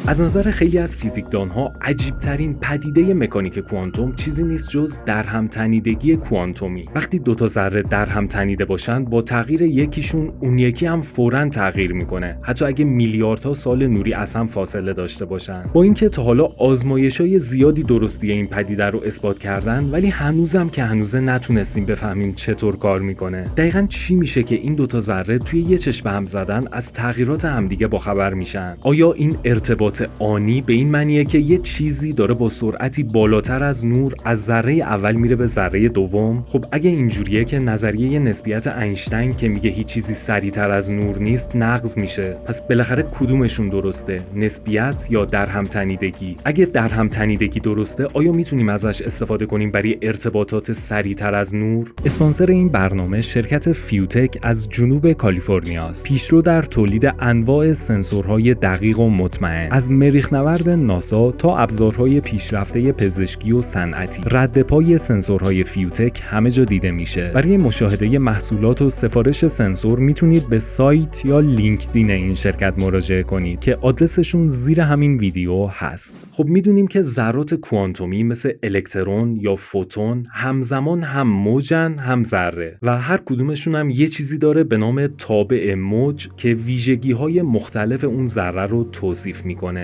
از نظر خیلی از فیزیکدانها عجیب‌ترین پدیده مکانیک کوانتوم چیزی نیست جز درهم تنیدگی کوانتومی. وقتی دو تا ذره درهم تنیده باشن، با تغییر یکیشون اون یکی هم فوراً تغییر میکنه، حتی اگه میلیاردها سال نوری از هم فاصله داشته باشن. با اینکه تا حالا آزمایش‌های زیادی درستی این پدیده رو اثبات کردن، ولی هنوزه نتونستیم بفهمیم چطور کار میکنه. دقیقاً چی میشه که این دو تا ذره توی یه چشم هم زدن از تغییرات همدیگه باخبر میشن؟ آیا این ارتباط آنی به این معنیه که یه چیزی داره با سرعتی بالاتر از نور از ذره اول میره به ذره دوم؟ خب اگه اینجوریه که نظریه نسبیت اینشتین که میگه هیچ چیزی سریعتر از نور نیست نقض میشه. پس بالاخره کدومشون درسته؟ نسبیت یا درهم تنیدگی؟ اگه درهم تنیدگی درسته، آیا میتونیم ازش استفاده کنیم برای ارتباطات سریعتر از نور؟ اسپانسر این برنامه شرکت فیوتک از جنوب کالیفرنیا است. پیشرو در تولید انواع سنسورهای دقیق و مطمئن، از مریخ‌نورد ناسا تا ابزارهای پیشرفته پزشکی و صنعتی. رد پای سنسورهای فیوتک همه جا دیده میشه. برای مشاهده محصولات و سفارش سنسور میتونید به سایت یا لینکدین این شرکت مراجعه کنید که آدرسشون زیر همین ویدیو هست. خب میدونیم که ذرات کوانتومی مثل الکترون یا فوتون همزمان هم موجن هم ذره و هر کدومشون هم یه چیزی داره به نام تابع موج که ویژگی‌های مختلف اون ذره رو توصیف میکنه.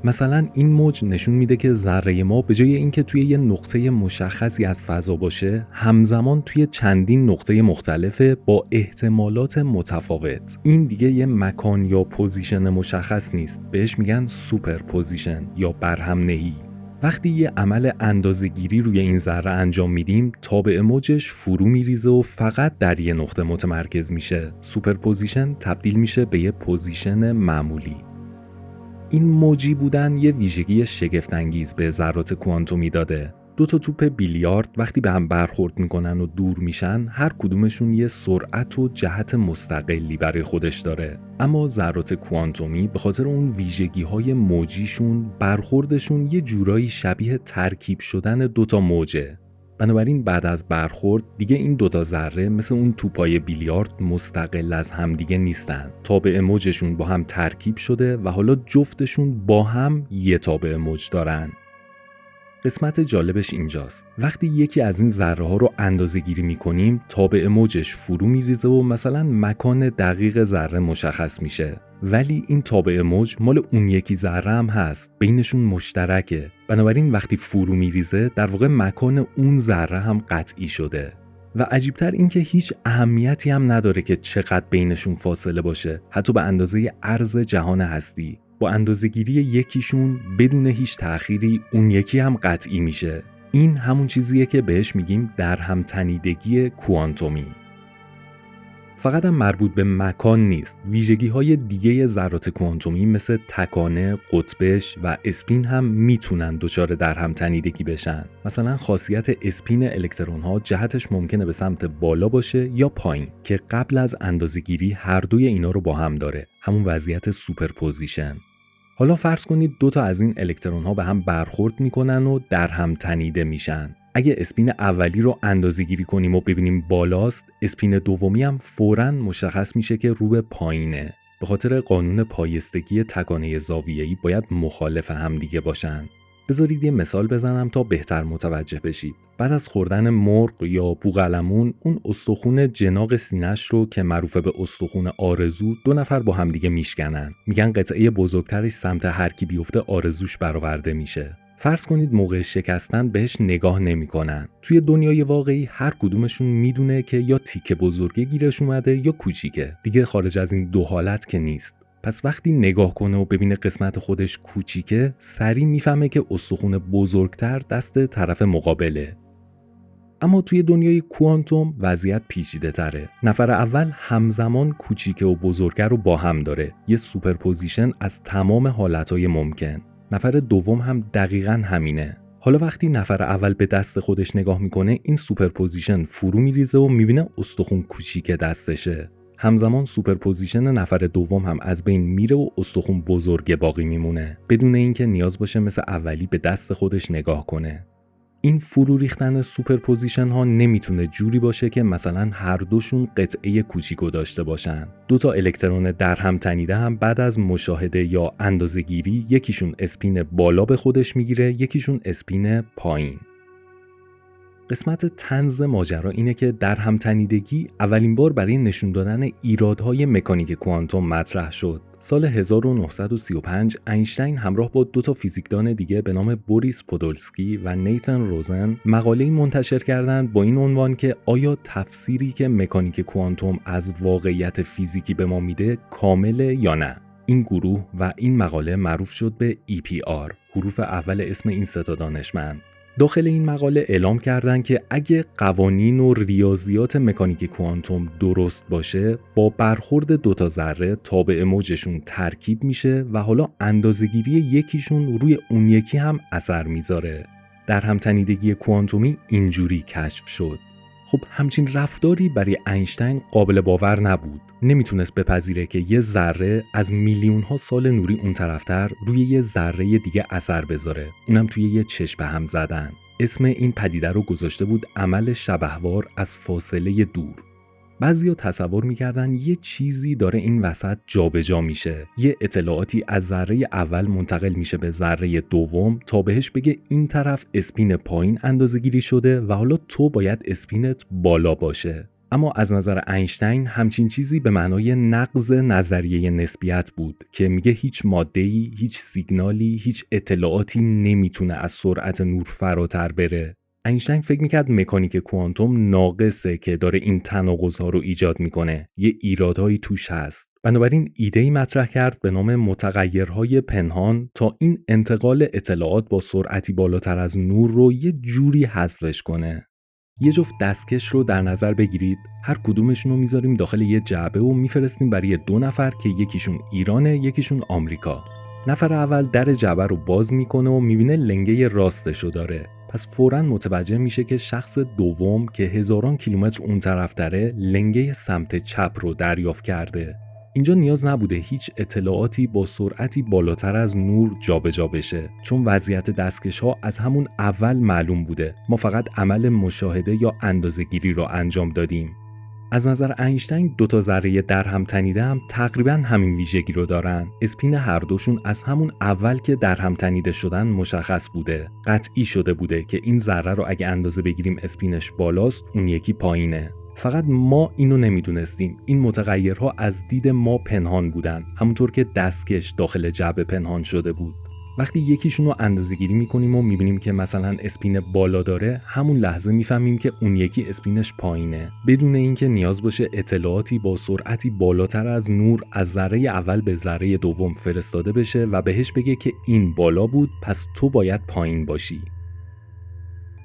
مثلا این موج نشون میده که ذره ما به جای اینکه توی یه نقطه مشخصی از فضا باشه، همزمان توی چندین نقطه مختلفه با احتمالات متفاوت. این دیگه یه مکان یا پوزیشن مشخص نیست، بهش میگن سوپر پوزیشن یا برهم نهی. وقتی یه عمل اندازه‌گیری روی این ذره انجام میدیم، تابع موجش فرو میریزه و فقط در یه نقطه متمرکز میشه. سوپر پوزیشن تبدیل میشه به یه پوزیشن معمولی. این موجی بودن یه ویژگی شگفت‌انگیز به ذرات کوانتومی داده. دو تا توپ بیلیارد وقتی به هم برخورد میکنن و دور میشن، هر کدومشون یه سرعت و جهت مستقلی برای خودش داره. اما ذرات کوانتومی به خاطر اون ویژگی‌های موجیشون، برخوردشون یه جورایی شبیه ترکیب شدن دو تا موجه. بنابراین بعد از برخورد دیگه این دوتا ذره مثل اون توپای بیلیارد مستقل از همدیگه نیستن. تابع موجشون با هم ترکیب شده و حالا جفتشون با هم یه تابع موج دارن. قسمت جالبش اینجاست. وقتی یکی از این ذره ها رو اندازه‌گیری می‌کنیم، تابع موجش فرو میریزه و مثلا مکان دقیق ذره مشخص میشه. ولی این تابع موج مال اون یکی ذره هم هست، بینشون مشترکه. بنابراین وقتی فرو میریزه، در واقع مکان اون ذره هم قطعی شده. و عجیبتر این که هیچ اهمیتی هم نداره که چقدر بینشون فاصله باشه، حتی به اندازه عرض جهان هستی. با اندازه‌گیری یکیشون بدون هیچ تأخیری اون یکی هم قطعی میشه. این همون چیزیه که بهش میگیم درهم تنیدگی کوانتومی. فقط هم مربوط به مکان نیست. ویژگی‌های دیگه ذرات کوانتومی مثل تکانه، قطبش و اسپین هم میتونن دچار درهم تنیدگی بشن. مثلا خاصیت اسپین الکترون‌ها جهتش ممکنه به سمت بالا باشه یا پایین که قبل از اندازه‌گیری هر دوی اینا رو با هم داره. همون وضعیت سوپرپوزیشن. حالا فرض کنید دو تا از این الکترون‌ها به هم برخورد میکنن و درهم تنیده میشن. اگه اسپین اولی رو اندازه‌گیری کنیم و ببینیم بالاست، اسپین دومی هم فوراً مشخص میشه که رو به پایینه. به خاطر قانون پایستگی تکانه زاویه‌ای باید مخالف همدیگه باشن. بذارید یه مثال بزنم تا بهتر متوجه بشید. بعد از خوردن مرغ یا بوقلمون، اون استخون جناق سینه‌اش رو که معروفه به استخون آرزو، دو نفر با همدیگه میشکنن. میگن قطعه بزرگترش سمت هر کی بیفته آرزوش برآورده میشه. فرض کنید موقع شکستن بهش نگاه نمی‌کنن. توی دنیای واقعی هر کدومشون میدونه که یا تیکه بزرگه گیرش اومده یا کوچیکه. دیگه خارج از این دو حالت که نیست. پس وقتی نگاه کنه و ببینه قسمت خودش کوچیکه، سریع میفهمه که استخوان بزرگتر دست طرف مقابله. اما توی دنیای کوانتوم وضعیت پیچیده تره. نفر اول همزمان کوچیکه و بزرگه رو با هم داره. یه سوپرپوزیشن از تمام حالتهای ممکن. نفر دوم هم دقیقاً همینه. حالا وقتی نفر اول به دست خودش نگاه میکنه، این سوپرپوزیشن فرو میریزه و میبینه استخوان کوچیک دستشه. همزمان سوپرپوزیشن نفر دوم هم از بین میره و استخوان بزرگ باقی میمونه، بدون اینکه نیاز باشه مثل اولی به دست خودش نگاه کنه. این فرو ریختن سوپرپوزیشن ها نمیتونه جوری باشه که مثلا هر دوشون قطعه کوچیکو داشته باشن. دو تا الکترون در هم تنیده هم بعد از مشاهده یا اندازه‌گیری یکیشون اسپین بالا به خودش میگیره، یکیشون اسپین پایین. قسمت طنز ماجرا اینه که در هم تنیدگی اولین بار برای نشون دادن ایرادهای مکانیک کوانتوم مطرح شد. سال 1935 اینشتین همراه با دو تا فیزیکدان دیگه به نام بوریس پودولسکی و نیتن روزن مقاله‌ای منتشر کردند با این عنوان که آیا تفسیری که مکانیک کوانتوم از واقعیت فیزیکی به ما میده کامله یا نه؟ این گروه و این مقاله معروف شد به EPR، حروف اول اسم این سه تا دانشمند. داخل این مقاله اعلام کردن که اگه قوانین و ریاضیات مکانیک کوانتوم درست باشه، با برخورد دوتا ذره تابع موجشون ترکیب میشه و حالا اندازه‌گیری یکیشون روی اون یکی هم اثر میذاره. در هم تنیدگی کوانتومی اینجوری کشف شد. خب همچین رفتاری برای اینشتین قابل باور نبود. نمیتونست بپذیره که یه ذره از میلیون ها سال نوری اون طرفتر روی یه ذره دیگه اثر بذاره، اونم توی یه چشم به هم زدن. اسم این پدیده رو گذاشته بود عمل شبحوار از فاصله دور. بعضیا تصور میکردن یه چیزی داره این وسط جابجا میشه، یه اطلاعاتی از ذره اول منتقل میشه به ذره دوم تا بهش بگه این طرف اسپین پایین اندازه‌گیری شده و حالا تو باید اسپینت بالا باشه. اما از نظر اینشتین همچین چیزی به معنای نقض نظریه نسبیت بود که میگه هیچ ماده‌ای، هیچ سیگنالی، هیچ اطلاعاتی نمیتونه از سرعت نور فراتر بره. اینشتین فکر میکرد مکانیک کوانتوم ناقصه که داره این تناقض‌ها رو ایجاد میکنه، یه ایرادایی توش هست. بنابراین ایده‌ای مطرح کرد به نام متغیرهای پنهان تا این انتقال اطلاعات با سرعتی بالاتر از نور رو یه جوری حذفش کنه. یه جفت دستکش رو در نظر بگیرید، هر کدومشون رو میذاریم داخل یه جعبه و میفرستیم برای دو نفر که یکیشون ایرانه، یکیشون آمریکا. نفر اول در جعبه رو باز میکنه و میبینه لنگه راستشو داره. پس فوراً متوجه میشه که شخص دوم که هزاران کیلومتر اون طرف داره لنگه سمت چپ رو دریافت کرده. اینجا نیاز نبوده هیچ اطلاعاتی با سرعتی بالاتر از نور جابجا بشه، چون وضعیت دستکش ها از همون اول معلوم بوده. ما فقط عمل مشاهده یا اندازه‌گیری رو انجام دادیم. از نظر اینشتین دو تا ذره در هم تنیده هم تقریباً همین ویژگی رو دارن. اسپین هر دوشون از همون اول که در هم تنیده شدن مشخص بوده. قطعی شده بوده که این ذره رو اگه اندازه بگیریم اسپینش بالاست، اون یکی پایینه. فقط ما اینو نمیدونستیم. این متغیرها از دید ما پنهان بودن، همونطور که دستکش داخل جعبه پنهان شده بود. وقتی یکیشون رو اندازه‌گیری می‌کنیم و می‌بینیم که مثلا اسپین بالا داره، همون لحظه می‌فهمیم که اون یکی اسپینش پایینه، بدون اینکه نیاز باشه اطلاعاتی با سرعتی بالاتر از نور از ذره اول به ذره دوم فرستاده بشه و بهش بگه که این بالا بود، پس تو باید پایین باشی.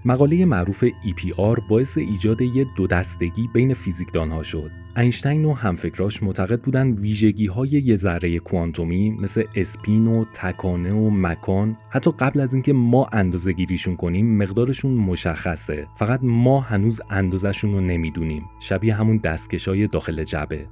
مقاله معروف EPR باعث ایجاد یه دو دستگی بین فیزیکدانها شد. اینشتین و همفکراش معتقد بودن ویژگی‌های یه ذره کوانتومی مثل اسپین و تکانه و مکان حتی قبل از اینکه ما اندازه‌گیریشون کنیم مقدارشون مشخصه، فقط ما هنوز اندازه‌شون رو نمیدونیم، شبیه همون دستکشای داخل جعبه.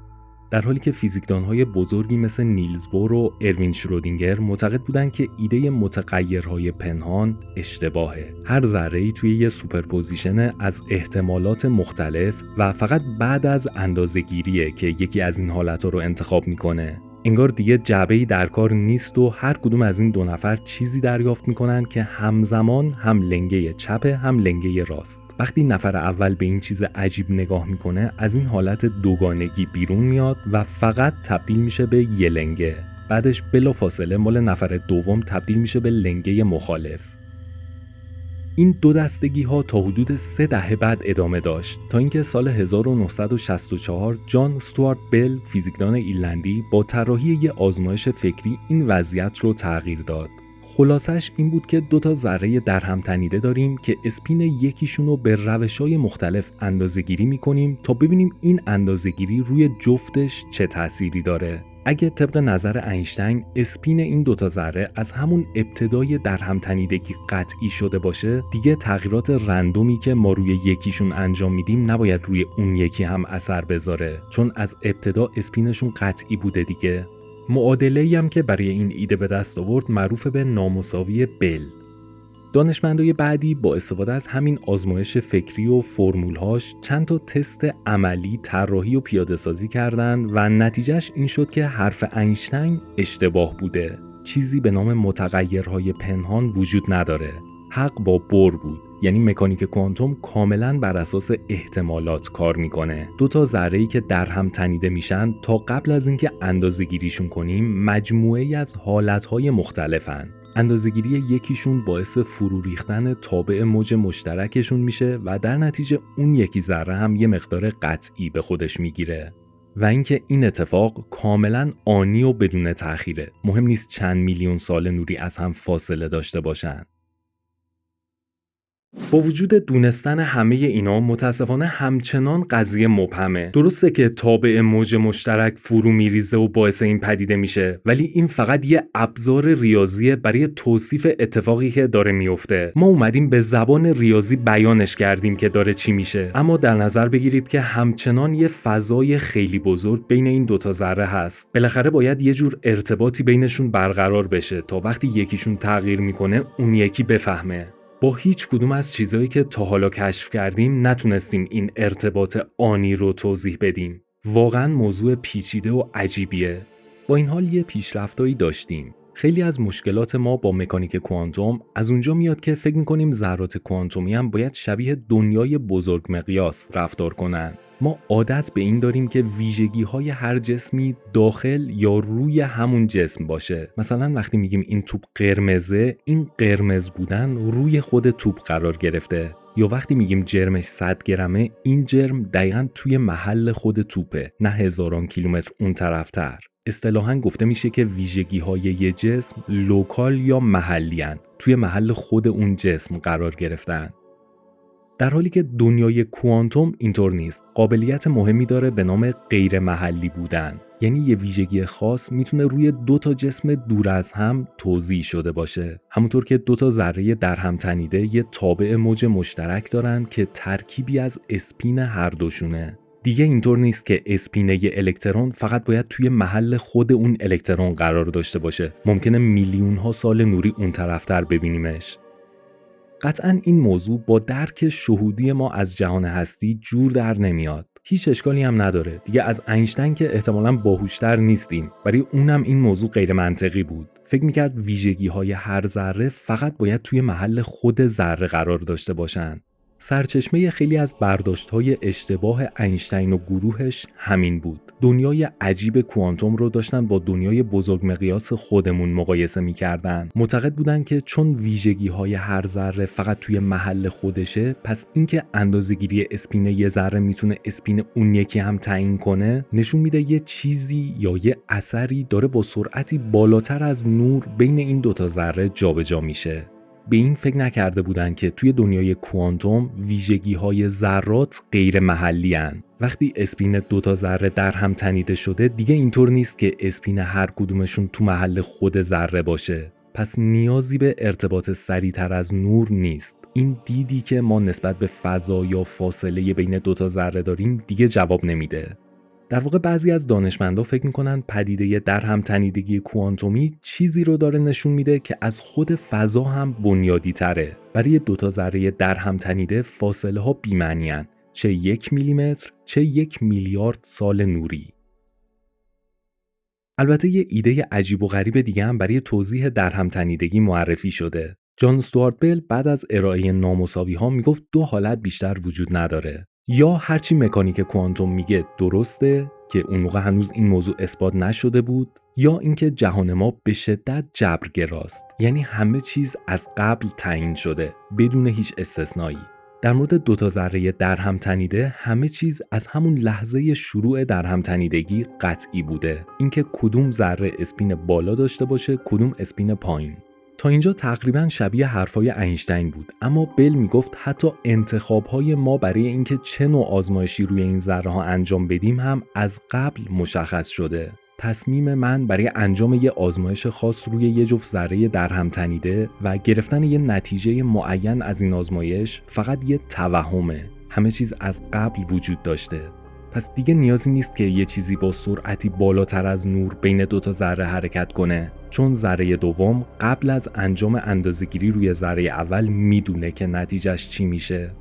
در حالی که فیزیکدانهای بزرگی مثل نیلز بور و اروین شرودینگر معتقد بودند که ایده متغیرهای پنهان اشتباهه. هر ذره‌ای توی یه سوپرپوزیشن از احتمالات مختلف و فقط بعد از اندازه‌گیریه که یکی از این حالت‌ها رو انتخاب میکنه. انگار دیگه جعبه‌ای در کار نیست و هر کدوم از این دو نفر چیزی دریافت میکنن که همزمان هم لنگه چپه هم لنگه راست. وقتی نفر اول به این چیز عجیب نگاه میکنه، از این حالت دوگانگی بیرون میاد و فقط تبدیل میشه به یه لنگه. بعدش بلافاصله مال نفر دوم تبدیل میشه به لنگه مخالف. این دو دستگی ها تا حدود 3 دهه بعد ادامه داشت تا اینکه سال 1964 جان استوارت بل، فیزیکدان ایرلندی، با طراحی یه آزمایش فکری این وضعیت رو تغییر داد. خلاصش این بود که دو تا ذره در هم تنیده داریم که اسپین یکیشون رو به روش‌های مختلف اندازه‌گیری می‌کنیم تا ببینیم این اندازه‌گیری روی جفتش چه تأثیری داره. اگه طبق نظر اینشتین اسپین این دوتا ذره از همون ابتدای در هم تنیدگی قطعی شده باشه، دیگه تغییرات رندومی که ما روی یکیشون انجام میدیم نباید روی اون یکی هم اثر بذاره، چون از ابتدا اسپینشون قطعی بوده دیگه. معادله‌ای هم که برای این ایده به دست آورد معروف به نامساوی بل. دانشمندای بعدی با استفاده از همین آزمایش فکری و فرمولهاش چند تا تست عملی، طراحی و پیاده‌سازی کردن و نتیجهش این شد که حرف اینشتین اشتباه بوده. چیزی به نام متغیرهای پنهان وجود نداره. حق با بر بود. یعنی مکانیک کوانتوم کاملا بر اساس احتمالات کار میکنه. دو تا ذره‌ای که در هم تنیده میشن تا قبل از اینکه اندازه‌گیریشون کنیم مجموعه‌ای از حالتهای مختلفن. اندازه‌گیری یکیشون باعث فرو ریختن تابع موج مشترکشون میشه و در نتیجه اون یکی ذره هم یه مقدار قطعی به خودش میگیره. و اینکه این اتفاق کاملا آنی و بدون تأخیره. مهم نیست چند میلیون سال نوری از هم فاصله داشته باشن. با وجود دونستن همه اینا متاسفانه همچنان قضیه مبهمه. درسته که تابع موج مشترک فرو میریزه و باعث این پدیده میشه، ولی این فقط یه ابزار ریاضیه برای توصیف اتفاقی که داره میفته. ما اومدیم به زبان ریاضی بیانش کردیم که داره چی میشه، اما در نظر بگیرید که همچنان یه فضای خیلی بزرگ بین این دوتا ذره هست. بالاخره باید یه جور ارتباطی بینشون برقرار بشه تا وقتی یکیشون تغییر میکنه اون یکی بفهمه. با هیچ کدوم از چیزایی که تا حالا کشف کردیم نتونستیم این ارتباط آنی رو توضیح بدیم. واقعا موضوع پیچیده و عجیبیه. با این حال یه پیشرفتایی داشتیم. خیلی از مشکلات ما با مکانیک کوانتوم از اونجا میاد که فکر می‌کنیم ذرات کوانتومی هم باید شبیه دنیای بزرگ مقیاس رفتار کنن. ما عادت به این داریم که ویژگی‌های هر جسمی داخل یا روی همون جسم باشه. مثلا وقتی میگیم این توپ قرمزه، این قرمز بودن روی خود توپ قرار گرفته. یا وقتی میگیم جرمش 100 گرمه، این جرم دقیقاً توی محل خود توپه، نه هزاران کیلومتر اون طرفتر. اصطلاحاً گفته میشه که ویژگی‌های یه جسم لوکال یا محلی‌اند، توی محل خود اون جسم قرار گرفتن. در حالی که دنیای کوانتوم اینطور نیست. قابلیت مهمی داره به نام غیر محلی بودن. یعنی یه ویژگی خاص میتونه روی دو تا جسم دور از هم توزیع شده باشه. همونطور که دو تا ذره در هم تنیده یه تابع موج مشترک دارن که ترکیبی از اسپین هر دوشونه. دیگه اینطور نیست که اسپینه ی الکترون فقط باید توی محل خود اون الکترون قرار داشته باشه. ممکنه میلیون ها سال نوری اون طرفتر ببینیمش. قطعاً این موضوع با درک شهودی ما از جهان هستی جور در نمیاد. هیچ اشکالی هم نداره. دیگه از اینشتین که احتمالاً باهوشتر نیستیم. برای اونم این موضوع غیر منطقی بود. فکر میکرد ویژگی‌های هر ذره فقط باید توی محل خود ذره قرار داشته باشن. سرچشمه خیلی از برداشت‌های اشتباه اینشتین و گروهش همین بود. دنیای عجیب کوانتوم رو داشتن با دنیای بزرگ مقیاس خودمون مقایسه می‌کردن. معتقد بودن که چون ویژگی‌های هر ذره فقط توی محل خودشه، پس اینکه اندازه‌گیری اسپین یه ذره میتونه اسپین اون یکی هم تعیین کنه، نشون میده یه چیزی یا یه اثری داره با سرعتی بالاتر از نور بین این دوتا ذره جابجا میشه. به این فکر نکرده بودن که توی دنیای کوانتوم ویژگی‌های ذرات غیر محلی هن. وقتی اسپین دوتا ذره در هم تنیده شده دیگه اینطور نیست که اسپین هر کدومشون تو محل خود ذره باشه. پس نیازی به ارتباط سریعتر از نور نیست. این دیدی که ما نسبت به فضا یا فاصله بین دوتا ذره داریم دیگه جواب نمیده. در واقع بعضی از دانشمندا فکر میکنن پدیده در هم تنیدگی کوانتومی چیزی رو داره نشون میده که از خود فضا هم بنیادی تره. برای دوتا ذره در هم تنیده فاصله ها بی‌معنی هن. چه 1 میلیمتر چه 1 میلیارد سال نوری. البته یه ایده عجیب و غریب دیگه هم برای توضیح در هم تنیدگی معرفی شده. جان استوارت بل بعد از ارائه نامساوی ها میگفت دو حالت بیشتر وجود نداره. یا هرچی مکانیک کوانتوم میگه درسته که اون موقع هنوز این موضوع اثبات نشده بود، یا اینکه جهان ما به شدت جبرگراست، یعنی همه چیز از قبل تعیین شده بدون هیچ استثنایی. در مورد دوتا ذره در هم تنیده همه چیز از همون لحظه شروع در هم تنیدگی قطعی بوده، اینکه کدوم ذره اسپین بالا داشته باشه کدوم اسپین پایین. تا اینجا تقریبا شبیه حرفای اینشتین بود، اما بل میگفت حتی انتخاب‌های ما برای اینکه چه نوع آزمایشی روی این ذره‌ها انجام بدیم هم از قبل مشخص شده. تصمیم من برای انجام یه آزمایش خاص روی یه جفت ذره در هم تنیده و گرفتن یه نتیجه معین از این آزمایش فقط یه توهمه. همه چیز از قبل وجود داشته. پس دیگه نیازی نیست که یه چیزی با سرعتی بالاتر از نور بین دوتا ذره حرکت کنه، چون ذره دوم قبل از انجام اندازه‌گیری روی ذره اول میدونه که نتیجهش چی میشه.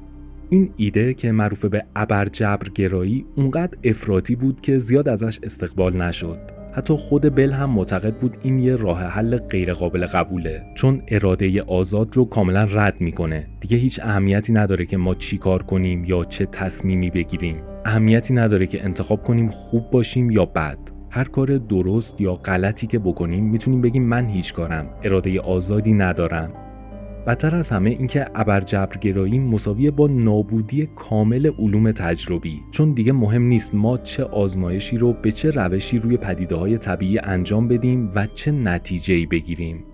این ایده که معروف به ابرجبرگرایی اونقدر افراطی بود که زیاد ازش استقبال نشد. حتی خود بل هم معتقد بود این یه راه حل غیر قابل قبوله، چون اراده آزاد رو کاملا رد میکنه. دیگه هیچ اهمیتی نداره که ما چی کار کنیم یا چه تصمیمی بگیریم. اهمیتی نداره که انتخاب کنیم خوب باشیم یا بد. هر کار درست یا غلطی که بکنیم میتونیم بگیم من هیچ کارم، اراده آزادی ندارم. بدتر از همه اینکه ابرجبرگرایی مساویه با نابودی کامل علوم تجربی، چون دیگه مهم نیست ما چه آزمایشی رو به چه روشی روی پدیده‌های طبیعی انجام بدیم و چه نتیجه‌ای بگیریم.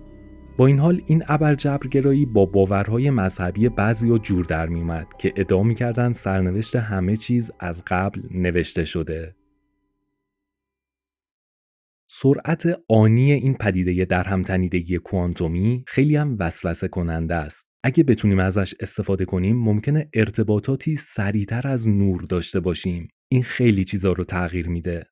با این حال این ابرجبرگرایی با باورهای مذهبی بعضیا جور در میومد که ادعا می‌کردن سرنوشت همه چیز از قبل نوشته شده. سرعت آنی این پدیده در همتنیدگی کوانتومی خیلی هم وسوسه کننده است. اگه بتونیم ازش استفاده کنیم ممکنه ارتباطاتی سریعتر از نور داشته باشیم. این خیلی چیزا رو تغییر میده.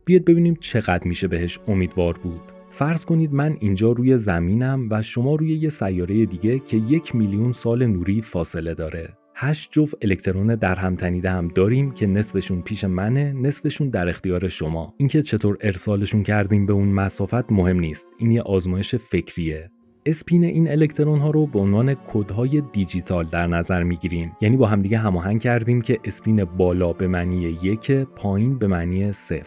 بیاید ببینیم چقدر میشه بهش امیدوار بود. فرض کنید من اینجا روی زمینم و شما روی یه سیاره دیگه که 1,000,000 سال نوری فاصله داره. 8 جفت الکترون در هم تنیده هم داریم که نصفشون پیش منه، نصفشون در اختیار شما. اینکه چطور ارسالشون کردیم به اون مسافت مهم نیست. این یه آزمایش فکریه. اسپین این الکترون ها رو به عنوان کدهای دیجیتال در نظر میگیریم. یعنی با همدیگه هماهنگ کردیم که اسپین بالا به معنی 1، پایین به معنی 0.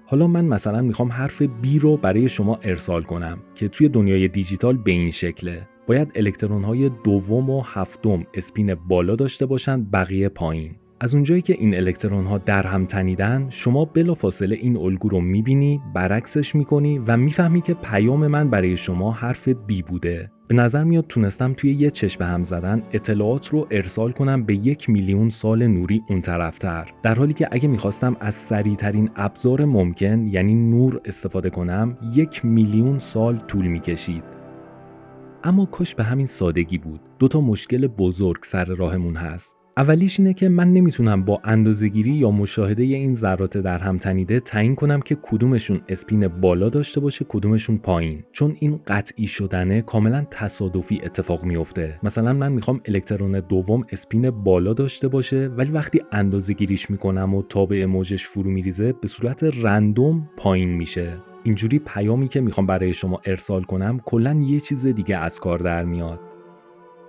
حالا من مثلا میخوام حرف B رو برای شما ارسال کنم که توی دنیای دیجیتال به این شکله. باید الکترون‌های دوم و هفتم اسپین بالا داشته باشند، بقیه پایین. از اونجایی که این الکترون‌ها در هم تنیدن، شما بلافاصله این الگو رو می‌بینی، برعکسش می‌کنی و می‌فهمی که پیام من برای شما حرف B بوده. به نظر میاد تونستم توی یه چشم به هم زدن اطلاعات رو ارسال کنم به 1,000,000 سال نوری اون طرفتر، در حالی که اگه می‌خواستم از سریع‌ترین ابزار ممکن یعنی نور استفاده کنم 1,000,000 سال طول می‌کشید. اما کاش به همین سادگی بود. 2 مشکل بزرگ سر راهمون هست. اولیش اینه که من نمیتونم با اندازه‌گیری یا مشاهده این ذرات در هم تنیده تعیین کنم که کدومشون اسپین بالا داشته باشه کدومشون پایین، چون این قطعی شدنه کاملا تصادفی اتفاق میفته. مثلا من میخوام الکترون دوم اسپین بالا داشته باشه، ولی وقتی اندازه‌گیریش میکنم و تابع موجش فرو میریزه به صورت رندوم پایین میشه. اینجوری پیامی که میخوام برای شما ارسال کنم کلاً یه چیز دیگه از کار در میاد.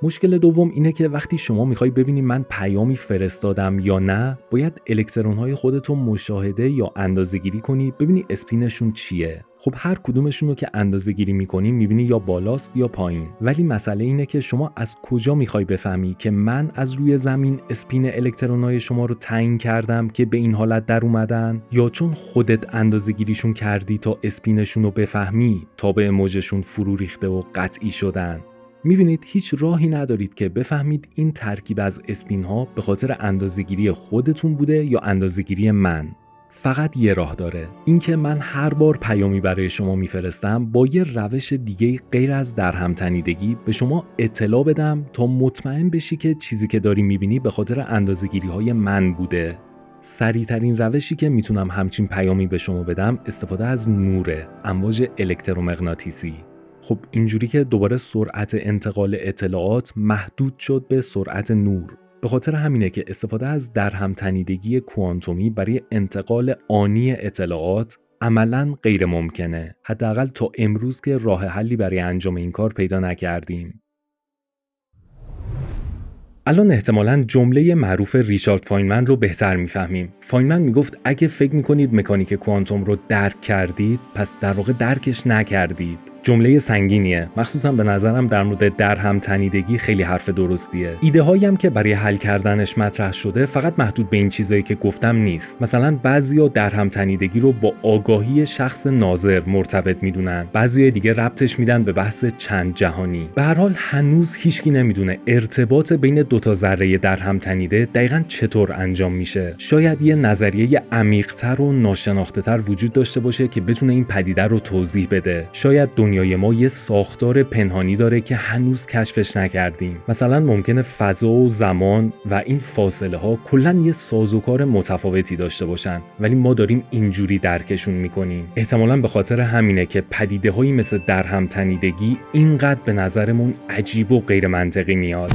مشکل دوم اینه که وقتی شما میخوای ببینی من پیامی فرستادم یا نه، باید الکترون‌های خودتو مشاهده یا اندازه‌گیری کنی ببینی اسپینشون چیه. خب هر کدومشون رو که اندازه‌گیری می‌کنی می‌بینی یا بالاست یا پایین. ولی مسئله اینه که شما از کجا می‌خوای بفهمی که من از روی زمین اسپین الکترون‌های شما رو تعیین کردم که به این حالت در اومدن، یا چون خودت اندازه‌گیریشون کردی تا اسپینشون رو بفهمی تا به موجشون فرو ریخته و قطعی شدن؟ می‌بینید هیچ راهی ندارید که بفهمید این ترکیب از اسپین ها به خاطر اندازه‌گیری خودتون بوده یا اندازه‌گیری من. فقط یه راه داره، اینکه من هر بار پیامی برای شما میفرستم با یه روش دیگه غیر از در هم تنیدگی به شما اطلاع بدم تا مطمئن بشی که چیزی که داری می‌بینی به خاطر اندازه‌گیری های من بوده. سریع‌ترین روشی که میتونم همچین پیامی به شما بدم استفاده از نوره، امواج الکترومغناطیسی. خب اینجوری که دوباره سرعت انتقال اطلاعات محدود شد به سرعت نور. به خاطر همینه که استفاده از درهمتنیدگی کوانتومی برای انتقال آنی اطلاعات عملاً غیر ممکنه. حداقل تا امروز که راه حلی برای انجام این کار پیدا نکردیم. الان احتمالاً جمله معروف ریچارد فاینمن رو بهتر میفهمیم. فاینمن میگفت اگه فکر میکنید مکانیک کوانتوم رو درک کردید، پس در واقع درکش نکردید. جمله سنگینیه، مخصوصا به نظرم در مورد درهم تنیدگی خیلی حرف درستیه. ایده هایی هم که برای حل کردنش مطرح شده فقط محدود به این چیزایی که گفتم نیست. مثلا بعضیا درهم تنیدگی رو با آگاهی شخص ناظر مرتبط میدونن، بعضیا دیگه ربطش میدن به بحث چند جهانی. به هر حال هنوز هیچکی نمیدونه ارتباط بین 2 ذره درهم تنیده دقیقاً چطور انجام میشه. شاید یه نظریه عمیق‌تر و ناشناخته‌تر وجود داشته باشه که بتونه این پدیده رو توضیح بده. شاید دنیای دنیای ما یه ساختار پنهانی داره که هنوز کشفش نکردیم. مثلا ممکنه فضا و زمان و این فاصله ها کلاً یه سازوکار متفاوتی داشته باشن، ولی ما داریم اینجوری درکشون میکنیم. احتمالاً به خاطر همینه که پدیده‌هایی مثل درهم تنیدگی اینقدر به نظرمون عجیب و غیر منطقی میاد.